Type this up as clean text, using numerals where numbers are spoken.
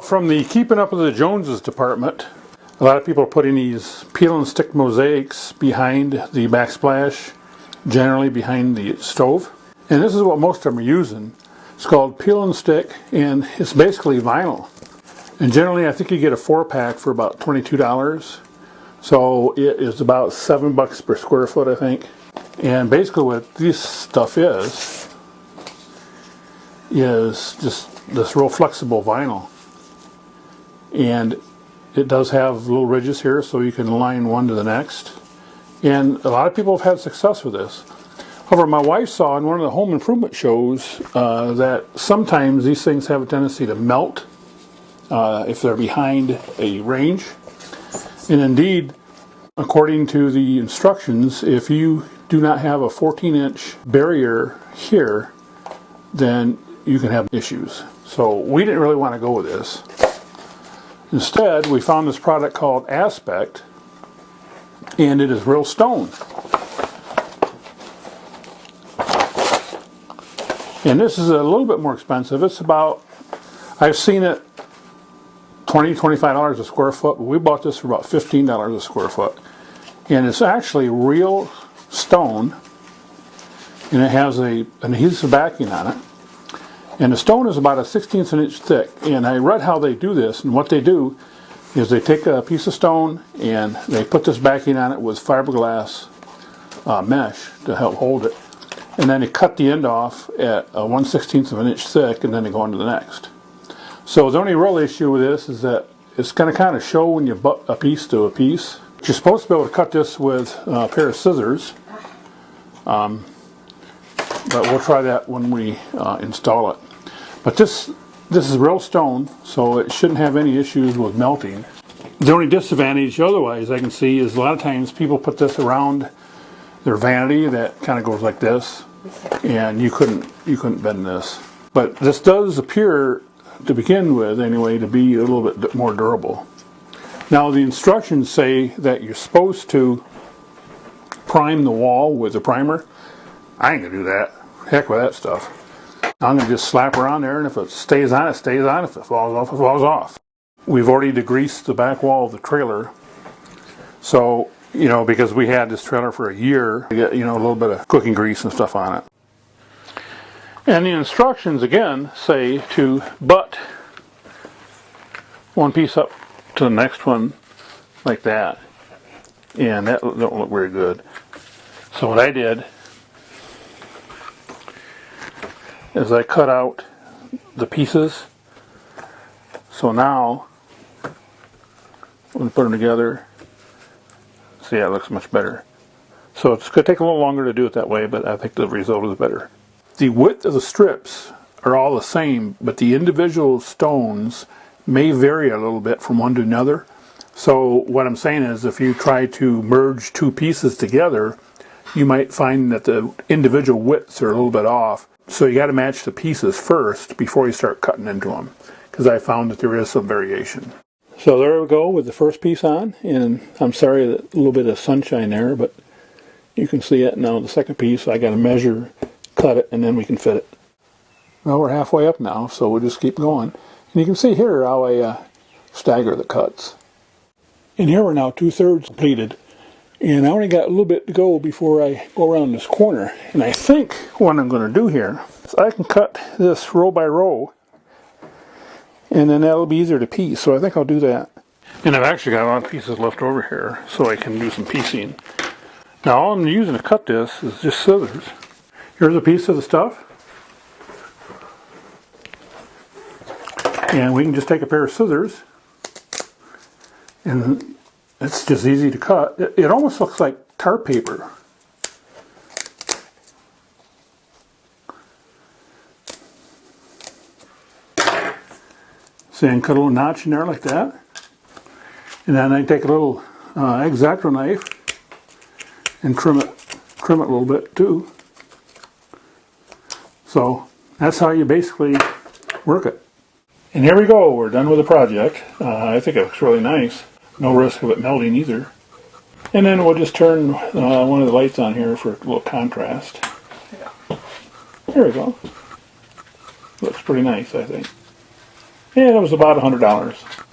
From the Keeping Up with the Joneses department, a lot of people are putting these peel and stick mosaics behind the backsplash, generally behind the stove. And this is what most of them are using. It's called peel and stick, and it's basically vinyl. And generally I think you get a 4-pack for about $22. So it is about $7 per square foot, I think. And basically what this stuff is just this real flexible vinyl. And it does have little ridges here so you can align one to the next. And a lot of people have had success with this. However, my wife saw in one of the home improvement shows that sometimes these things have a tendency to melt if they're behind a range. And indeed, according to the instructions, if you do not have a 14-inch barrier here, then you can have issues. So we didn't really want to go with this. Instead, we found this product called Aspect, and it is real stone. And this is a little bit more expensive. It's about, I've seen it $20, $25 a square foot, but we bought this for about $15 a square foot. And it's actually real stone, and it has an adhesive backing on it. And the stone is about a 1/16 inch thick. And I read how they do this, and what they do is they take a piece of stone and they put this backing on it with fiberglass mesh to help hold it. And then they cut the end off at a 1/16 of an inch thick, and then they go on to the next. So the only real issue with this is that it's going to kind of show when you butt a piece to a piece. You're supposed to be able to cut this with a pair of scissors. But we'll try that when we install it. But this is real stone, so it shouldn't have any issues with melting. The only disadvantage otherwise I can see is a lot of times people put this around their vanity that kind of goes like this, and you couldn't bend this. But this does appear, to begin with anyway, to be a little bit more durable. Now the instructions say that you're supposed to prime the wall with a primer. I ain't gonna do that. Heck with that stuff. I'm going to just slap her on there, and if it stays on, it stays on. If it falls off, it falls off. We've already degreased the back wall of the trailer. So, because we had this trailer for a year, we get, a little bit of cooking grease and stuff on it. And the instructions, again, say to butt one piece up to the next one like that. And that don't look very good. So what I did is I cut out the pieces. So now when we put them together, see, it looks much better. So it's going to take a little longer to do it that way, but I think the result is better. The width of the strips are all the same, but the individual stones may vary a little bit from one to another. So what I'm saying is, if you try to merge two pieces together, you might find that the individual widths are a little bit off. So you got to match the pieces first before you start cutting into them, because I found that there is some variation. So there we go with the first piece on, and I'm sorry that a little bit of sunshine there, but you can see it. Now the second piece, I got to measure, cut it, and then we can fit it. Well, we're halfway up now, so we'll just keep going. And you can see here how I stagger the cuts. And here we're now 2/3 completed. And I only got a little bit to go before I go around this corner. And I think what I'm going to do here is I can cut this row by row, and then that'll be easier to piece. So I think I'll do that. And I've actually got a lot of pieces left over here, so I can do some piecing. Now all I'm using to cut this is just scissors. Here's a piece of the stuff. And we can just take a pair of scissors, and it's just easy to cut. It almost looks like tar paper. See, and cut a little notch in there like that. And then I take a little X-Acto knife and trim it a little bit too. So that's how you basically work it. And here we go, we're done with the project. I think it looks really nice. No risk of it melting either. And then we'll just turn one of the lights on here for a little contrast. There we go. Looks pretty nice, I think. Yeah, it was about $100.